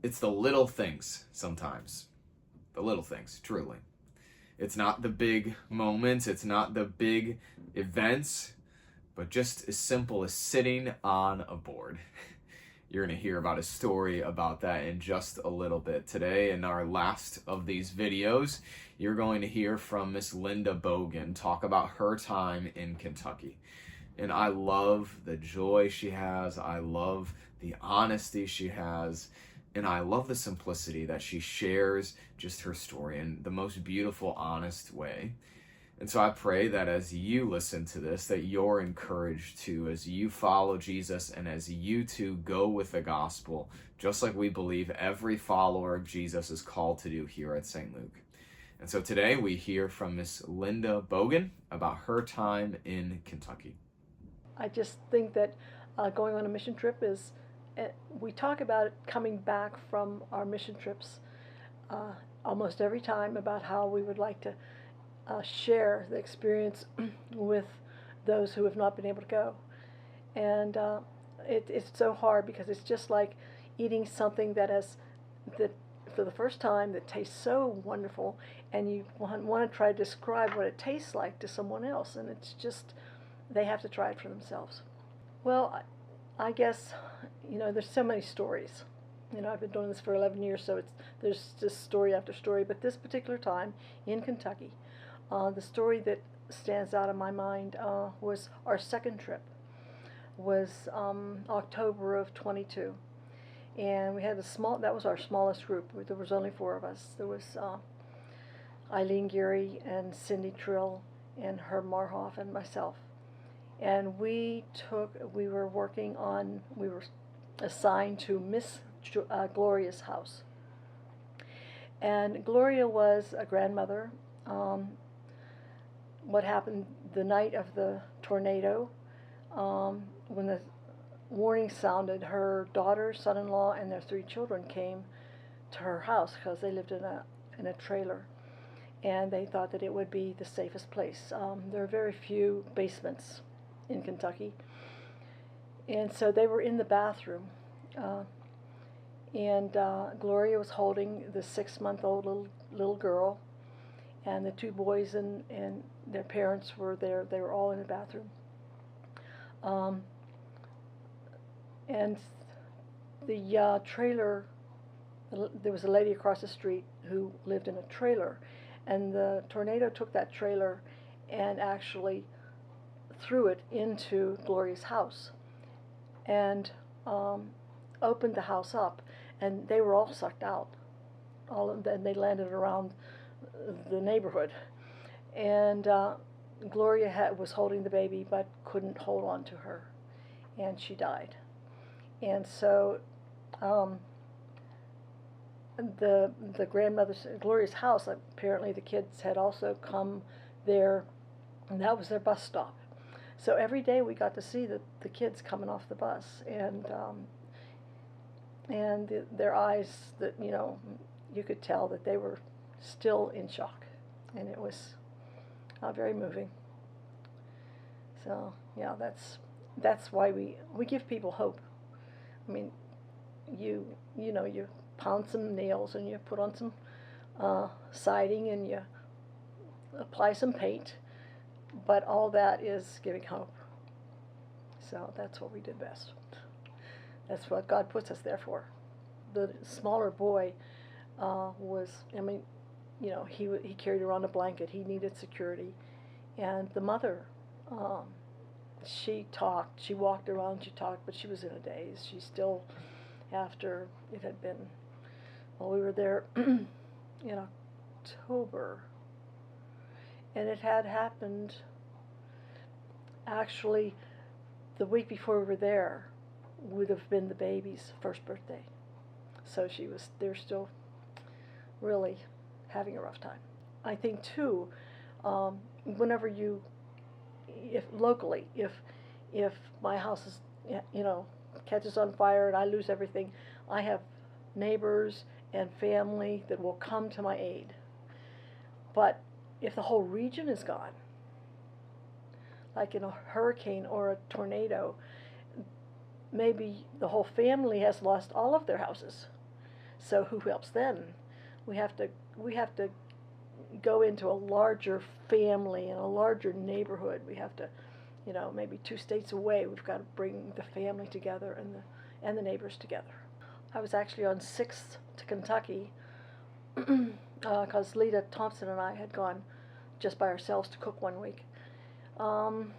It's the little things sometimes. The little things, truly. It's not the big moments, it's not the big events, but just as simple as sitting on a board. You're going to hear about a story about that in just a little bit. Today, in our last of these videos, you're going to hear from Miss Linda Bogan talk about her time in Kentucky. And I love the joy she has. I love the honesty she has. And I love the simplicity that she shares just her story in the most beautiful, honest way. And so I pray that as you listen to this, that you're encouraged to, as you follow Jesus and as you too go with the gospel, just like we believe every follower of Jesus is called to do here at St. Luke. And so today we hear from Miss Linda Bogan about her time in Kentucky. I just think that going on a mission trip is, we talk about coming back from our mission trips almost every time about how we would like to share the experience with those who have not been able to go. And it's so hard because it's just like eating something that for the first time that tastes so wonderful, and you want to try to describe what it tastes like to someone else, and it's just, they have to try it for themselves. Well, I guess, there's so many stories. I've been doing this for 11 years, so there's just story after story. But this particular time in Kentucky, the story that stands out in my mind was our second trip. Was October of 22, and we had that was our smallest group. There was only 4 of us. There was Eileen Geary and Cindy Trill and Herb Marhoff and myself. And we were assigned to Miss Gloria's house. And Gloria was a grandmother. What happened the night of the tornado, when the warning sounded, her daughter, son-in-law, and their 3 children came to her house because they lived in a trailer. And they thought that it would be the safest place. There are very few basements in Kentucky. And so they were in the bathroom. And Gloria was holding the 6-month-old little girl. And the 2 boys and their parents were there. They were all in the bathroom. And the trailer, there was a lady across the street who lived in a trailer. And the tornado took that trailer and actually threw it into Gloria's house and opened the house up. And they were all sucked out. All of them, they landed around the neighborhood. And Gloria was holding the baby but couldn't hold on to her. And she died. And so the grandmother's, Gloria's house, apparently the kids had also come there, and that was their bus stop. So every day we got to see the kids coming off the bus, and their eyes, that you could tell that they were still in shock, and it was very moving. So yeah, that's why we give people hope. I mean, you pound some nails and you put on some siding and you apply some paint, but all that is giving hope. So that's what we did best. That's what God puts us there for. The smaller boy he carried around a blanket. He needed security. And the mother, she talked, she walked around, she talked, but she was in a daze. She still, after it had been, we were there in October, and it had happened actually the week before we were there would have been the baby's first birthday. So they're still really having a rough time. I think too, whenever if my house is, catches on fire and I lose everything, I have neighbors and family that will come to my aid. But if the whole region is gone, like in a hurricane or a tornado, maybe the whole family has lost all of their houses. So who helps then? We have to we have to go into a larger family and a larger neighborhood. We have to, maybe 2 states away. We've got to bring the family together and the neighbors together. I was actually on 6th to Kentucky because Lita Thompson and I had gone just by ourselves to cook one week. And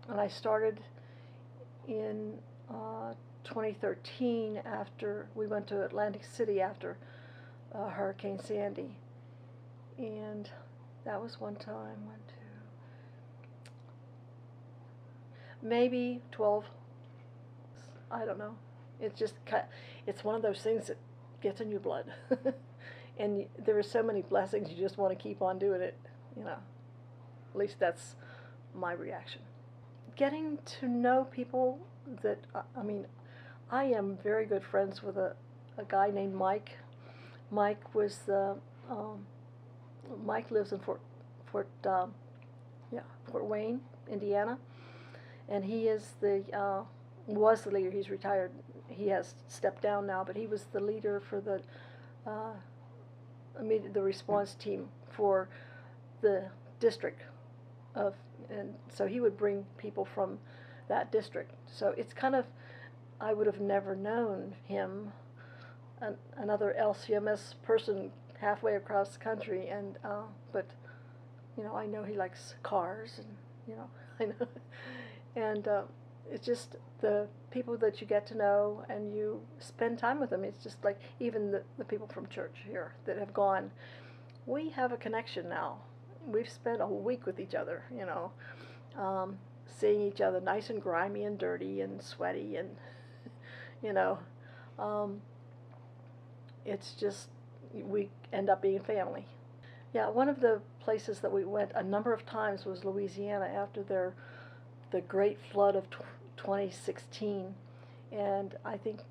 I started in 2013 after we went to Atlantic City after Hurricane Sandy. And that was one time, maybe 12. I don't know. It's one of those things that gets in your blood. And there are so many blessings, you just want to keep on doing it, At least that's my reaction. Getting to know people that, I am very good friends with a guy named Mike. Mike lives in Fort Wayne, Indiana, and he is was the leader. He's retired. He has stepped down now, but he was the leader for the response team for the district and so he would bring people from that district. So it's kind of, I would have never known him, another LCMS person halfway across the country, and but I know he likes cars, and I know, and it's just the people that you get to know and you spend time with them. It's just like even the people from church here that have gone, we have a connection now. We've spent a week with each other, seeing each other nice and grimy and dirty and sweaty, and it's just, we end up being family. Yeah, one of the places that we went a number of times was Louisiana after the great flood of 2016, and I think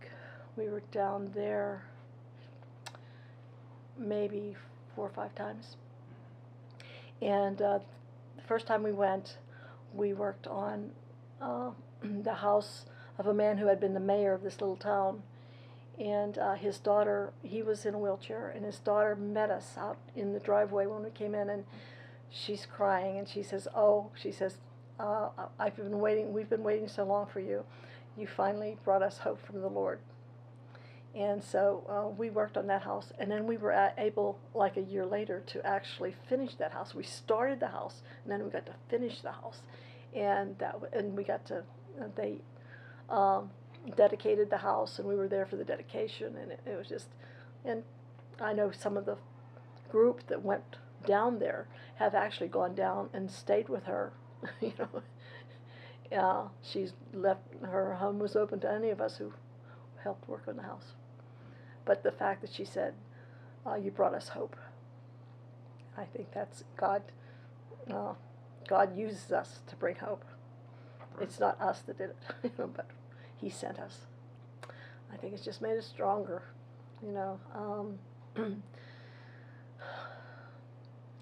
we were down there maybe 4 or 5 times. And the first time we went, we worked on the house of a man who had been the mayor of this little town. And his daughter, he was in a wheelchair, and his daughter met us out in the driveway when we came in, and she's crying, and she says, we've been waiting so long for you. You finally brought us hope from the Lord. And so we worked on that house, and then we were able, like a year later, to actually finish that house. We started the house, and then we got to finish the house, and we got to they dedicated the house, and we were there for the dedication, and it was just, and I know some of the group that went down there have actually gone down and stayed with her. She's left, her home was open to any of us who helped work on the house. But the fact that she said, you brought us hope, I think that's God. God uses us to bring hope. Right. It's not us that did it, but He sent us. I think it's just made us stronger,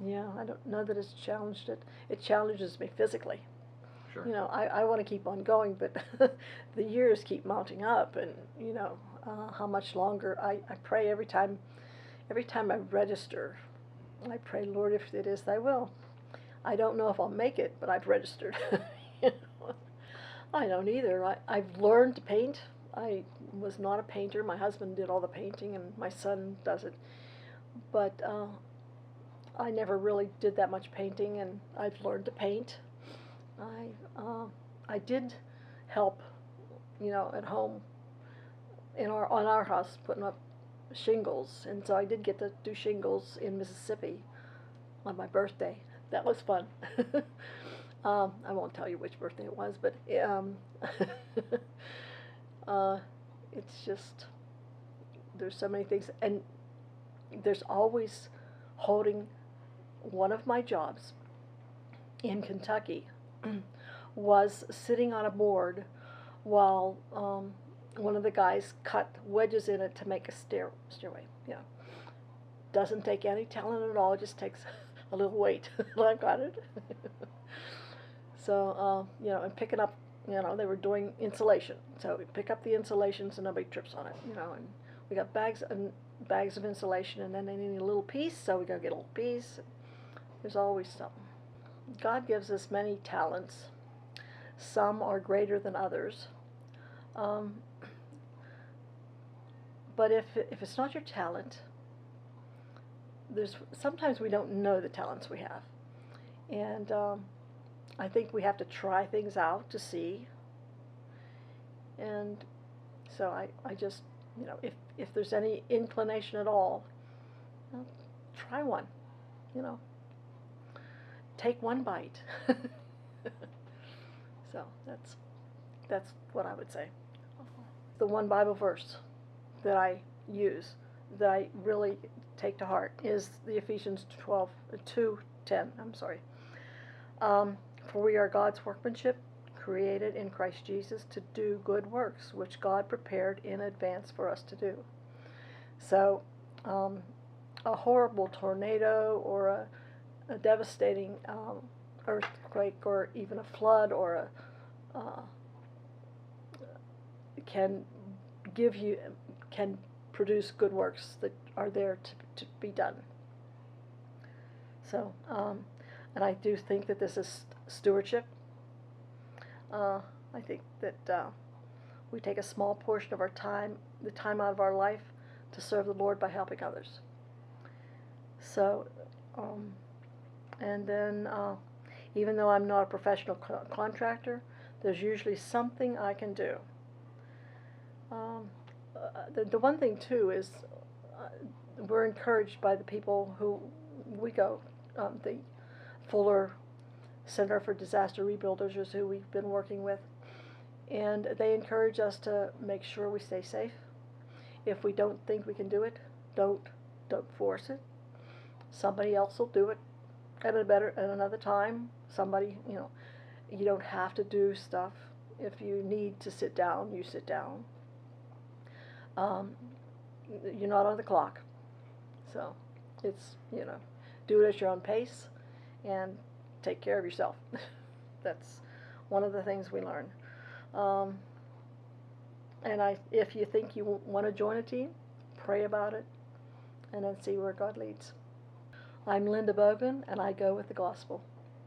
Yeah, I don't know that it's challenged it. It challenges me physically. Sure. I want to keep on going, but the years keep mounting up, and how much longer. I pray every time I register. I pray, Lord, if it is Thy will. I don't know if I'll make it, but I've registered. I don't either. I've learned to paint. I was not a painter. My husband did all the painting, and my son does it. But I never really did that much painting, and I've learned to paint. I did help, at home on our house, putting up shingles, and so I did get to do shingles in Mississippi on my birthday. That was fun. I won't tell you which birthday it was, but it's just, there's so many things, and there's always holding. One of my jobs in Kentucky was sitting on a board while one of the guys cut wedges in it to make a stairway. Doesn't take any talent at all. It just takes a little weight. I got it. So and picking up, they were doing insulation. So we pick up the insulation so nobody trips on it. And we got bags of insulation, and then they need a little piece, so we go get a little piece. There's always something. God gives us many talents. Some are greater than others. But if it's not your talent, sometimes we don't know the talents we have. And I think we have to try things out to see. And so I just, if there's any inclination at all, try one, take one bite. So that's what I would say. The one Bible verse that I use, that I really take to heart, is the Ephesians 2:10. I'm sorry. For we are God's workmanship, created in Christ Jesus to do good works, which God prepared in advance for us to do. So, a horrible tornado or a devastating earthquake or even a flood or can produce good works that are there to be done. So, and I do think that this is stewardship. I think that we take a small portion of our time, the time out of our life, to serve the Lord by helping others. So, and then even though I'm not a professional contractor, there's usually something I can do. The one thing too is we're encouraged by the people who we go, the Fuller Center for Disaster Rebuilders is who we've been working with, and they encourage us to make sure we stay safe. If we don't think we can do it, don't force it. Somebody else will do it at another time. Somebody, you don't have to do stuff. If you need to sit down, you sit down. You're not on the clock, so it's do it at your own pace and take care of yourself. That's one of the things we learn. And if you think you want to join a team, pray about it and then see where God leads. I'm Linda Bogan, and I go with the gospel.